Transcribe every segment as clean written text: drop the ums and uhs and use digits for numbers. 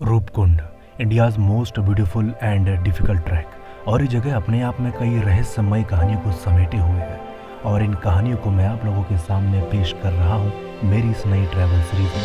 Roopkund, India's most beautiful and difficult track. और ये जगह अपने आप में कई रहस्यमय कहानियों को समेटे हुए है और इन कहानियों को मैं आप लोगों के सामने पेश कर रहा हूँ मेरी इस नई ट्रैवल सीरीज में।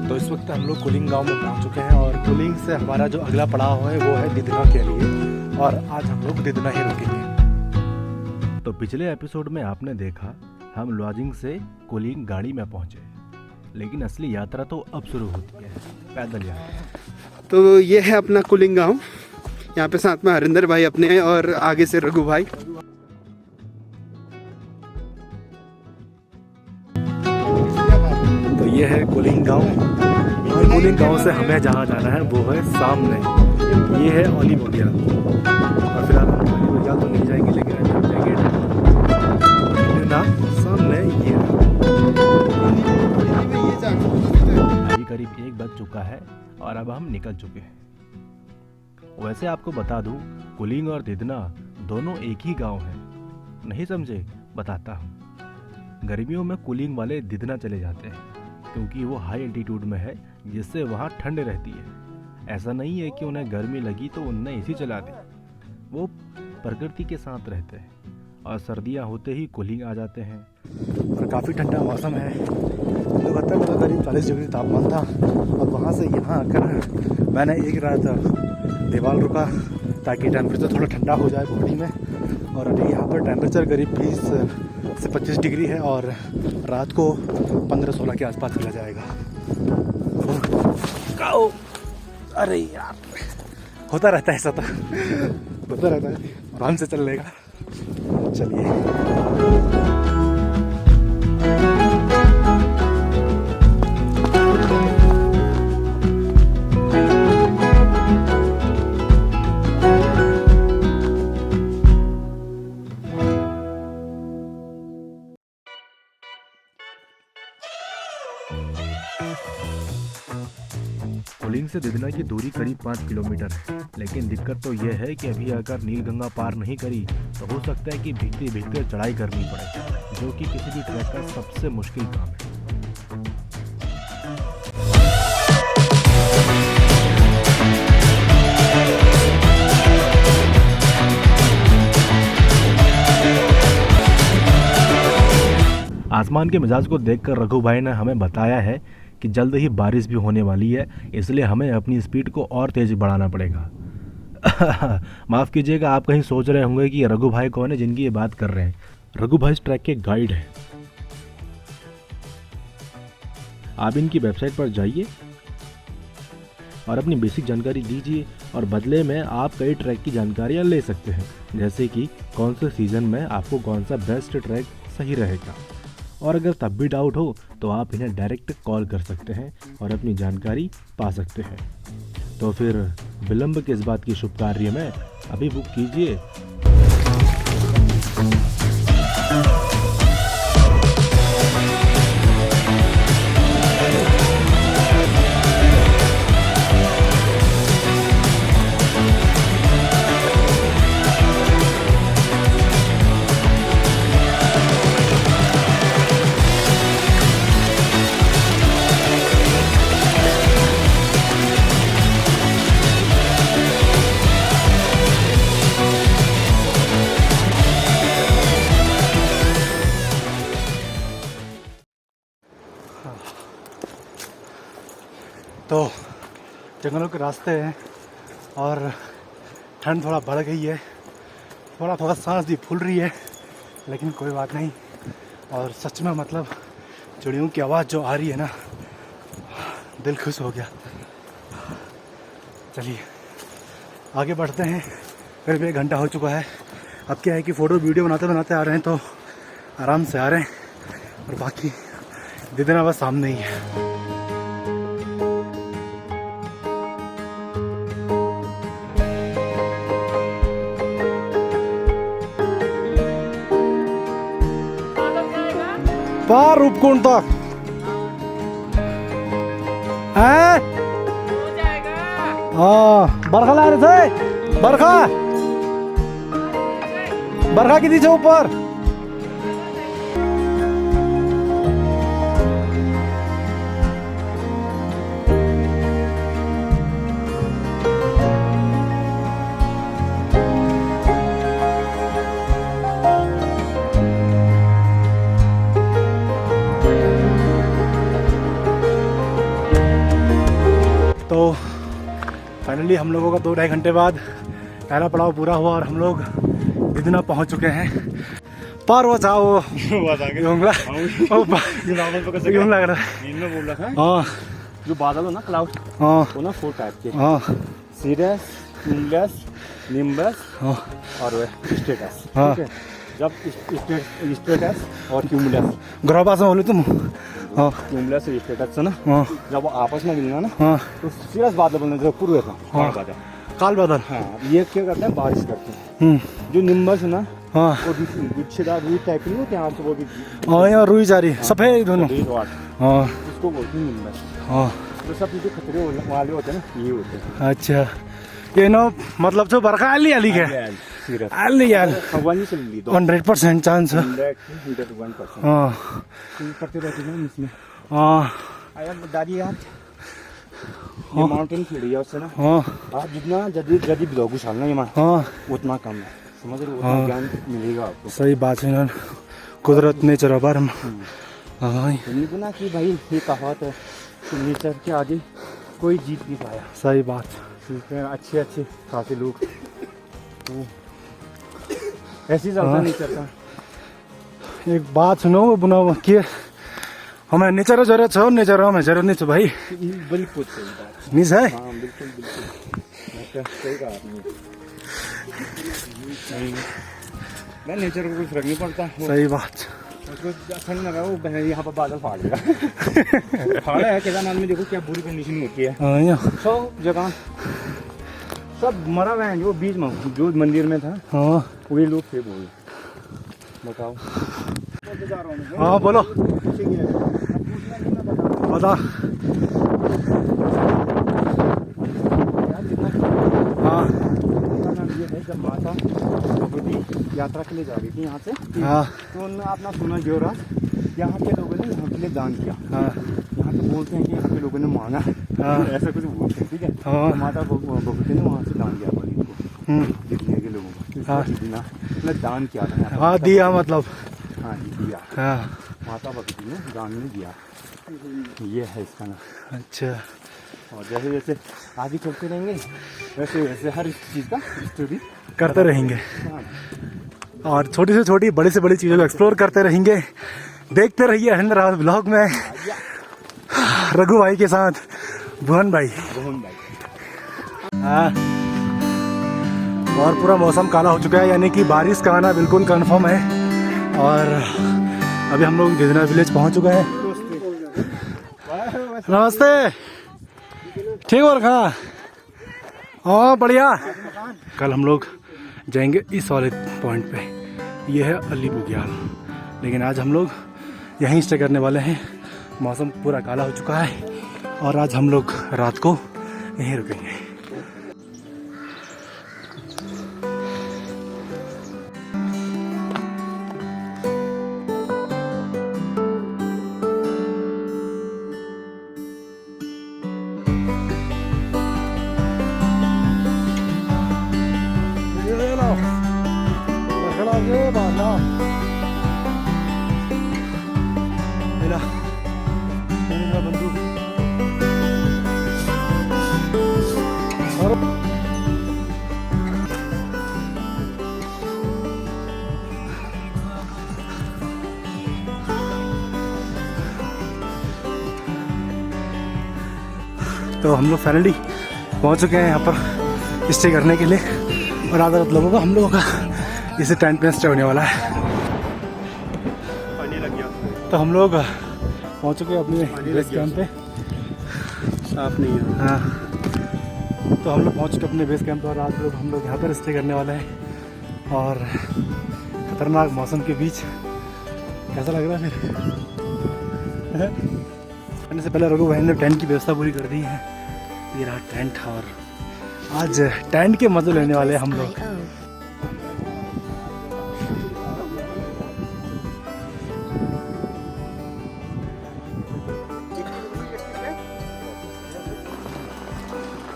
तो इस वक्त हम लोग कुलिंग गांव में पहुंच चुके हैं और कुलिंग से हमारा जो अगला पड़ाव है वो है दिदना के लिए, और आज हम लोग दिदना ही रुकेंगे। तो पिछले एपिसोड में आपने देखा हम लॉजिंग से कुलिंग गाड़ी में पहुंचे, लेकिन असली यात्रा तो अब शुरू होती है, पैदल यात्रा। तो ये है अपना कुलिंग गांव। यहाँ पे साथ में हरिंदर भाई अपने हैं और आगे से रघु भाई। तो ये है कुलिंग गांव, और कुलिंग गांव से हमें जहाँ जाना है वो है सामने, ये है ओली बोडिया। और फिलहाल हम ओली बोडिया तो नहीं जाएंगे, लेकिन अभी हम जाएंगे ना सामने। ये अभी करीब 1 बज चुका है और अब हम निकल चुके हैं। वैसे आपको बता दूं, कुलिंग और दिदना दोनों एक ही गांव है। नहीं समझे? बताता हूँ। गर्मियों में कुलिंग वाले दिदना चले जाते हैं क्योंकि वो हाई एल्टीट्यूड में है, जिससे वहाँ ठंड रहती है। ऐसा नहीं है कि उन्हें गर्मी लगी तो उन्हें एसी चला दी। वो प्रकृति के साथ रहते हैं और सर्दियाँ होते ही कुलिंग आ जाते हैं और काफ़ी ठंडा मौसम है। कलकत्ता में तो करीब 40 डिग्री तापमान था और वहाँ से यहाँ आकर मैंने एक रात देवाल रुका ताकि टेम्परेचर थोड़ा ठंडा हो जाए बॉडी में। और अभी यहाँ पर टेम्परेचर करीब 20 से 25 डिग्री है और रात को 15-16 के आसपास चला जाएगा। अरे यार, होता रहता है ऐसा, तो होता रहता है, आराम से चल लेगा। चलिए। कुलिंग से दिदना की दूरी करीब 5 किलोमीटर है, लेकिन दिक्कत तो यह है कि अभी अगर नीलगंगा पार नहीं करी तो हो सकता है कि भीगते भीगते चढ़ाई करनी पड़े, जो कि किसी भी ट्रैक का सबसे मुश्किल काम है। आसमान के मिजाज को देखकर रघु भाई ने हमें बताया है कि जल्द ही बारिश भी होने वाली है, इसलिए हमें अपनी स्पीड को और तेज बढ़ाना पड़ेगा। माफ़ कीजिएगा, आप कहीं सोच रहे होंगे कि रघु भाई कौन है जिनकी ये बात कर रहे हैं। रघु भाई इस ट्रैक के गाइड हैं। आप इनकी वेबसाइट पर जाइए और अपनी बेसिक जानकारी दीजिए और बदले में आप कई ट्रैक की जानकारियाँ ले सकते हैं, जैसे कि कौन से सीज़न में आपको कौन सा बेस्ट ट्रैक सही रहेगा। और अगर तब भी डाउट हो तो आप इन्हें डायरेक्ट कॉल कर सकते हैं और अपनी जानकारी पा सकते हैं। तो फिर विलंब किस बात की शुभ कार्य में, अभी बुक कीजिए। तो जंगलों के रास्ते हैं और ठंड थोड़ा बढ़ गई है, थोड़ा सांस भी फूल रही है, लेकिन कोई बात नहीं। और सच में मतलब चिड़ियों की आवाज़ जो आ रही है ना, दिल खुश हो गया। चलिए आगे बढ़ते हैं। करीब 1 घंटा हो चुका है। अब क्या है कि फ़ोटो वीडियो बनाते बनाते आ रहे हैं तो आराम से आ रहे हैं, और बाकी दिदना बस सामने ही है। पार रूपकुंड तक है। हाँ बरखा ला रहे थे। बरखा बरखा की दीजिए ऊपर। तो फाइनली हम लोगों का 2-2.5 घंटे बाद पहला पड़ाव पूरा हुआ और हम लोग दिदना पहुंच चुके हैं। पार वो जाओ यूं लग रहा है। मैं बोल रहा था हाँ जो बादल हो ना, क्लाउड, हाँ वो ना 4 टाइप के, हाँ सीरियस, क्यूमुलस, निम्बस हाँ और स्टेटस। हाँ। ठीक है, जब स्टेटस और क्यूमुलस, ग्रह से बोले तुम। हाँ क्यूमुलस और स्टेटस है ना, हाँ जब वो आपस में मिलना ना हाँ तो सीरियस बादल बनने जो पूर्व था। हाँ। बादल, काल बादल। हाँ, ये क्या करते हैं, बारिश करते हैं। जो निम्बस है ना, हाँ वो गुच्छेदार रूई टाइप की होते हैं, यहाँ से वो भी हाँ यहाँ रुई जा रही सफ़ेद दोनों। हाँ उसको बोलते हैं निम्बस। हाँ तो सब जो खतरे वाले होते हैं ना, ये होते हैं। अच्छा ये नो मतलब जो बरखा आली आली है सीरियस आली यार भगवान से ली दो 100% चांस है। 101%। हाँ करते रहते हैं इसमें। हाँ यार दादी यार, ये माउंटेन एरिया उससे ना हाँ आप जितना जल्दी ब्लॉग उछालना ये हाँ उतना कम है, समझ रहे हो, उतना हाँ। ज्ञान मिलेगा आपको। सही बात है यार, कुदरत नेचर बार हम। हाँ नहीं ना कि भाई ये कहावत है कि नेचर के आगे कोई जीत नहीं पाया। सही बात। ठीक है, अच्छे खासे लोग तो ऐसे ही चलता हाँ। है नेचर का। एक बात सुनो बुना कि हमें नेचर जरूरत है, नेचर हमें जरूरत नहीं है भाई। बिल्कुल सही बात। नहीं है। हाँ बिल्कुल सही कहा आपने। मैं नेचर को कुछ फर्क नहीं पड़ता। सही बात। उसको अच्छा नहीं लगा, वो यहाँ पर बादल फाड़ देगा। फाड़ा है केदारनाथ में, देखो क्या बुरी कंडीशन होती है। हाँ यहाँ सब जगह सब मरा हुआ है, जो बीच में जो मंदिर में था हाँ वही लोग थे। बोल बताओ। हाँ बोलो बता। हाँ ये है जब माता भगवती यात्रा के लिए जा रही थी यहाँ से, हाँ तो उन्होंने अपना सोना जोरा यहाँ के लोगों ने यहाँ के लिए दान किया। हाँ यहाँ पे बोलते हैं कि यहाँ के लोगों ने मांगा, हाँ। ऐसा कुछ बोलते हैं। ठीक है, हाँ। तो माता भगवती ने वहाँ से दान दिया गरीब को, दिखने के लोगों को। हाँ। दीना ने दान किया था। हाँ दिया मतलब। हाँ दिया, हाँ माता भगवती ने दान में दिया। ये है इसका नाम। अच्छा और जैसे जैसे आगे चलते रहेंगे वैसे वैसे हर चीज़ का स्टोरी करते रहेंगे हाँ। और छोटी से छोटी बड़ी से बड़ी चीज़ों को एक्सप्लोर करते रहेंगे। देखते रहिए हरिंद्र रावत ब्लॉग में रघु भाई के साथ भुवन भाई। हाँ और पूरा मौसम काला हो चुका है, यानी कि बारिश का आना बिल्कुल कंफर्म है। और अभी हम लोग दिदना विलेज पहुंच चुके हैं। नमस्ते, ठीक हो रखा? हाँ बढ़िया। कल हम लोग जाएंगे इस वाले पॉइंट पे, ये है अली बुग्याल, लेकिन आज हम लोग यहीं स्टे करने वाले हैं। मौसम पूरा काला हो चुका है और आज हम लोग रात को यहीं रुकेंगे। तो हम लोग फाइनली पहुंच चुके हैं यहाँ पर स्टे करने के लिए, और आधा लोगों का हम लोगों का इसे टेंट पे स्टे होने वाला है। पानी लग गया, तो हम लोग पहुंच चुके हैं अपने बेस कैंप पे। साफ नहीं है। हाँ, तो हम लोग पहुंच चुके अपने बेस कैंप पे, और आज लोग हम लोग यहाँ पर स्टे करने वाले हैं। और खतरनाक मौसम के बीच कैसा लग रहा है फिर? आने से पहले रघु भाई ने टेंट की व्यवस्था पूरी कर दी है। ये रहा टेंट, और आज टेंट के मजे लेने वाले हैं हम लोग।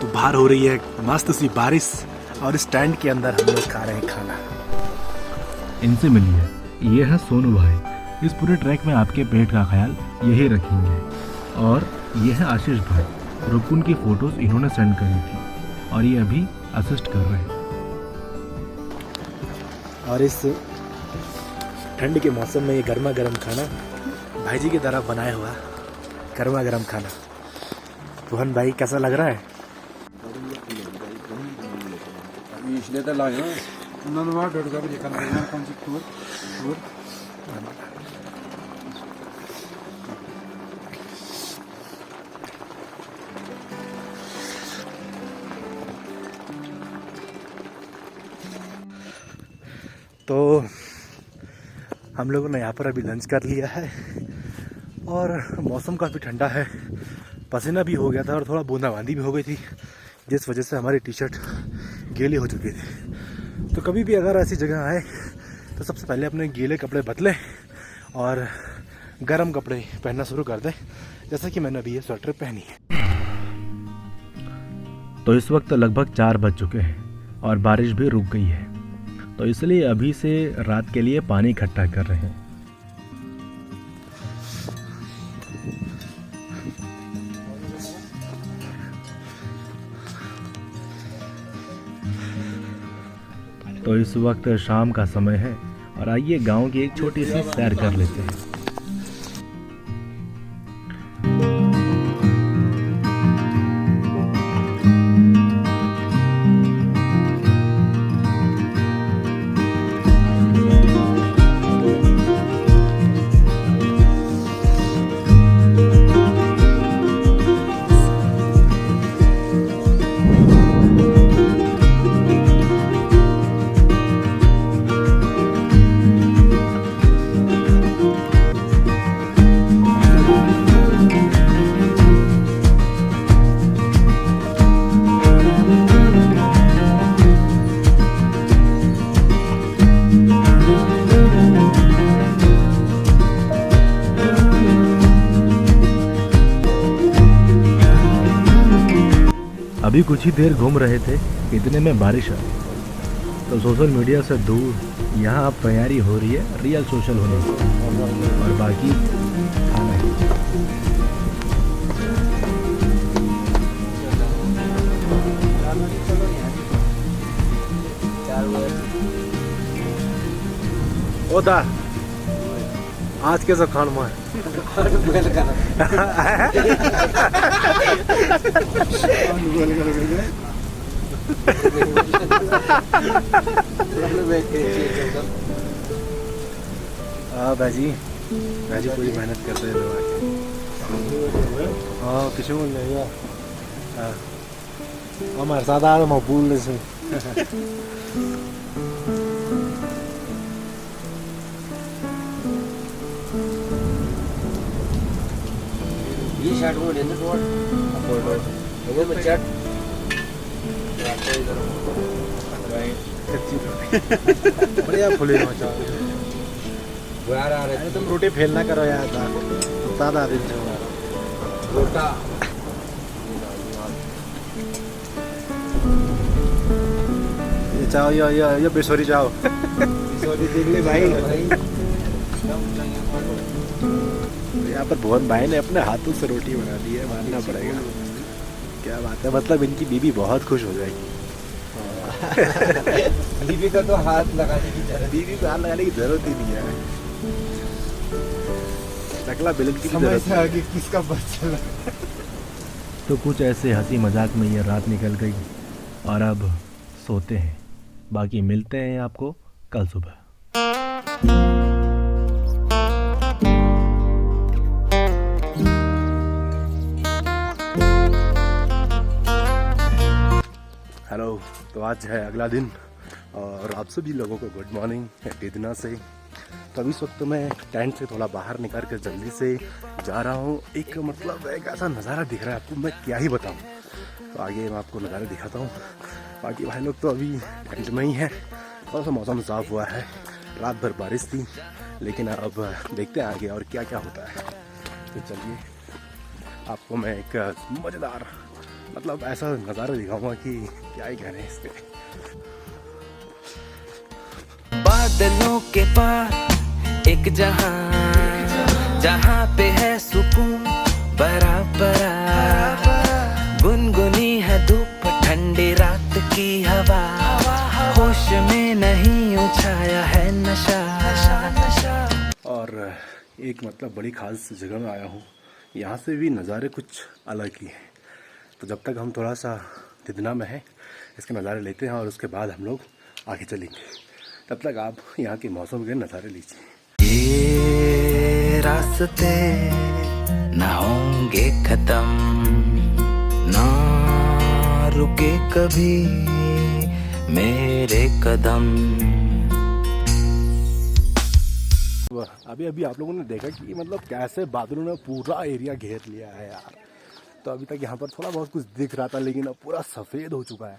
तो बाहर हो रही है मस्त सी बारिश, और इस टेंट के अंदर हम लोग खा रहे हैं खाना। इनसे मिलिए, ये है सोनू भाई। इस पूरे ट्रैक में आपके पेट का ख्याल यही रखेंगे। और ये है आशीष भाई, रुकुन की फ़ोटोज़ इन्होंने सेंड करी थी, और ये अभी असिस्ट कर रहे हैं। और इस ठंड के मौसम में ये गर्मा गर्म खाना भाई जी की तरह बनाया हुआ गर्मा गर्म खाना। रोहन भाई कैसा लग रहा है? इसलिए तो लाए ना, उन्होंने वहाँ डर कर देखा ना कौन सी टूर। तो हम लोगों ने यहाँ पर अभी लंच कर लिया है, और मौसम काफ़ी ठंडा है। पसीना भी हो गया था, और थोड़ा बूंदाबांदी भी हो गई थी, जिस वजह से हमारी टी शर्ट गीली हो चुकी थी। तो कभी भी अगर ऐसी जगह आए तो सबसे पहले अपने गीले कपड़े बदलें और गर्म कपड़े पहनना शुरू कर दें, जैसा कि मैंने अभी ये स्वेटर पहनी है। तो इस वक्त लगभग 4 बज चुके हैं, और बारिश भी रुक गई है। तो इसलिए अभी से रात के लिए पानी इकट्ठा कर रहे हैं। तो इस वक्त शाम का समय है, और आइए गांव की एक छोटी सी सैर कर लेते हैं। अभी कुछ ही देर घूम रहे थे, इतने में बारिश आई। तो सोशल मीडिया से दूर यहाँ अब तैयारी हो रही है रियल सोशल होने की, और बाकी खाना है। ओदा आज कैसा खान मार भाजी भाजी पूरी मेहनत करते हैं। हाँ किसी को नहीं हमारे साथ आ रहा मकबूल से। ये शर्ट वो लेने तो वो बच्चा बढ़िया फुले मचा बाहर आ रहे तुम रोटी फेल ना करो यार, ज्यादा दिन से रोटा ये चाहो ये बेसोरी चाहो सॉरी देख ले भाई। यहाँ पर भुवन भाई ने अपने हाथों से रोटी बना दी है, मानना पड़ेगा। क्या बात है, मतलब इनकी बीबी बहुत खुश हो जाएगी। बीबी का तो हाथ लगाने की जरूरत, बीबी को हाथ लगाने की जरूरत ही नहीं है। टकला बिलन की समझ से आगे किसका बच्चा तो कुछ ऐसे हंसी मजाक में ये रात निकल गई और अब सोते हैं। बाकी मिलते हैं आपको कल सुबह। हेलो, तो आज है अगला दिन और आप सभी लोगों को गुड मॉर्निंग दिदना से। तो अभी इस वक्त मैं टेंट से थोड़ा बाहर निकल कर जल्दी से जा रहा हूँ। एक मतलब एक ऐसा नज़ारा दिख रहा है आपको, मैं क्या ही बताऊँ। तो आगे मैं आपको नज़ारा दिखाता हूँ। बाकी भाई लोग तो अभी टेंट में ही है। थोड़ा सा मौसम साफ़ हुआ है, रात भर बारिश थी, लेकिन अब देखते हैं आगे और क्या क्या होता है। तो चलिए आपको मैं एक मज़ेदार मतलब ऐसा नज़ारा दिखाऊंगा कि क्या ही कहने इस पे। बादलों के पार एक जहां, जहां पे है सुकून बराबर, गुनगुनी है धूप ठंडी रात की हवा, होश में नहीं उछाया है नशा। और एक मतलब बड़ी खास जगह में आया हूँ, यहाँ से भी नज़ारे कुछ अलग ही हैं। तो जब तक हम थोड़ा सा दिदना में हैं, इसके नज़ारे लेते हैं और उसके बाद हम लोग आगे चलेंगे। तब तक आप यहाँ के मौसम के नज़ारे लीजिए। ये रास्ते न होंगे खत्म, ना रुके कभी मेरे कदम। अभी अभी आप लोगों ने देखा कि मतलब कैसे बादलों ने पूरा एरिया घेर लिया है यार। तो अभी तक यहाँ पर थोड़ा बहुत कुछ दिख रहा था, लेकिन अब पूरा सफ़ेद हो चुका है।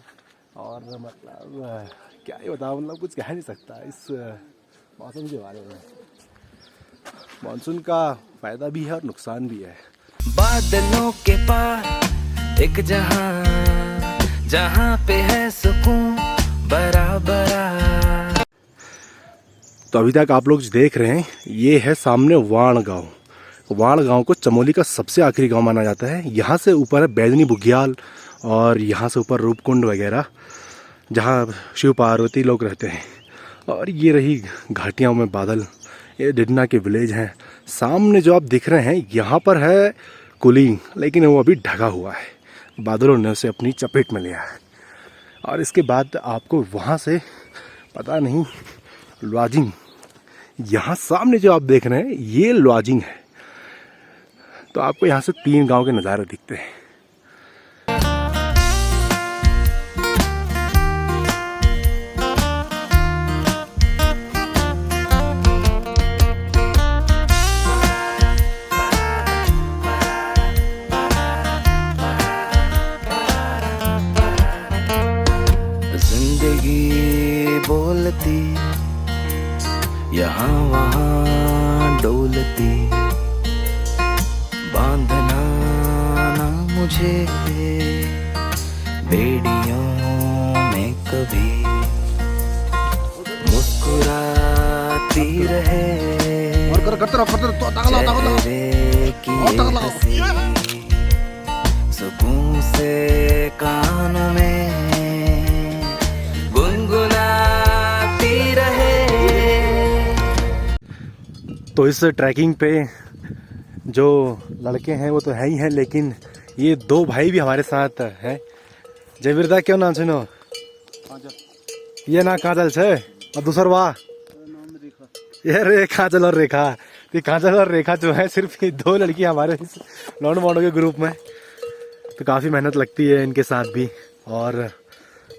और मतलब क्या ही बताऊँ, मतलब कुछ कह नहीं सकता इस मौसम के बारे में। मानसून का फ़ायदा भी है और नुकसान भी है। बादलों के पार एक जहां, जहां पे है सुकून बराबर। तो अभी तक आप लोग जो देख रहे हैं, ये है सामने वाण गांव। वाण गांव को चमोली का सबसे आखिरी गांव माना जाता है। यहाँ से ऊपर है बैजनी बुग्याल और यहाँ से ऊपर रूपकुंड वगैरह, जहाँ शिव पार्वती लोग रहते हैं। और ये रही घाटियों में बादल, ये दिदना के विलेज हैं। सामने जो आप दिख रहे हैं, यहाँ पर है कुलिंग, लेकिन वो अभी ढका हुआ है, बादलों ने उसे अपनी चपेट में लिया है। और इसके बाद आपको वहाँ से पता नहीं लॉजिंग, यहाँ सामने जो आप देख रहे हैं ये लॉजिंग है। तो आपको यहाँ से 3 गांव के नज़ारे दिखते हैं। जिंदगी बोलती यहाँ वहाँ डोलती, बांधना ना मुझे बेड़ियों में कभी, मुस्कुराती रहे चेहरे की हंसी, सुकून से कानों में गुनगुनाती रहे। तो इस ट्रैकिंग पे जो लड़के हैं वो तो है ही हैं, लेकिन ये 2 भाई भी हमारे साथ हैं। जयवीरदा क्यों नाम सुनो? ये ना काजल से और दूसर वाह ये रे काजल और रेखा। तो काजल और रेखा जो है सिर्फ ये 2 लड़की हमारे इस लौंड मॉडो के ग्रुप में। तो काफ़ी मेहनत लगती है इनके साथ भी, और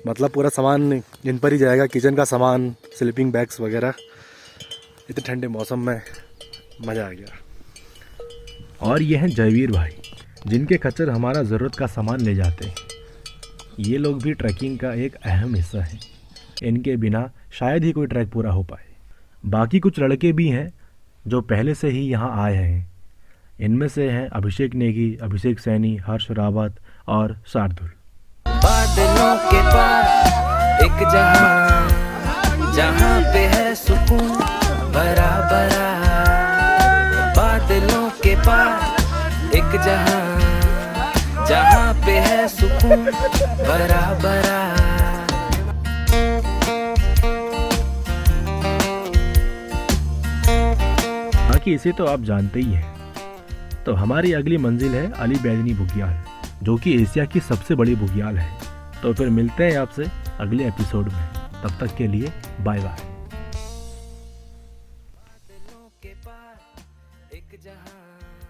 मतलब पूरा सामान इन पर ही जाएगा, किचन का सामान, स्लीपिंग बैग्स वगैरह। इतने ठंडे मौसम में मज़ा आ गया। और ये हैं जयवीर भाई, जिनके खच्चर हमारा ज़रूरत का सामान ले जाते हैं। ये लोग भी ट्रैकिंग का एक अहम हिस्सा हैं। इनके बिना शायद ही कोई ट्रैक पूरा हो पाए। बाकी कुछ लड़के भी हैं जो पहले से ही यहाँ आए हैं। इनमें से हैं अभिषेक नेगी, अभिषेक सैनी, हर्ष रावत और शार्दुल। बादलों के पार एक जहां, जहां पे है सुकून बराबर। बादलों के पार एक जहां, जहां पे है सुकून बराबर। बाकी इसे तो आप जानते ही हैं। तो हमारी अगली मंजिल है अली बैजनी बुग्याल। जो कि एशिया की सबसे बड़ी बुग्याल है। तो फिर मिलते हैं आपसे अगले एपिसोड में, तब तक के लिए बाय बाय। के पार एक जहां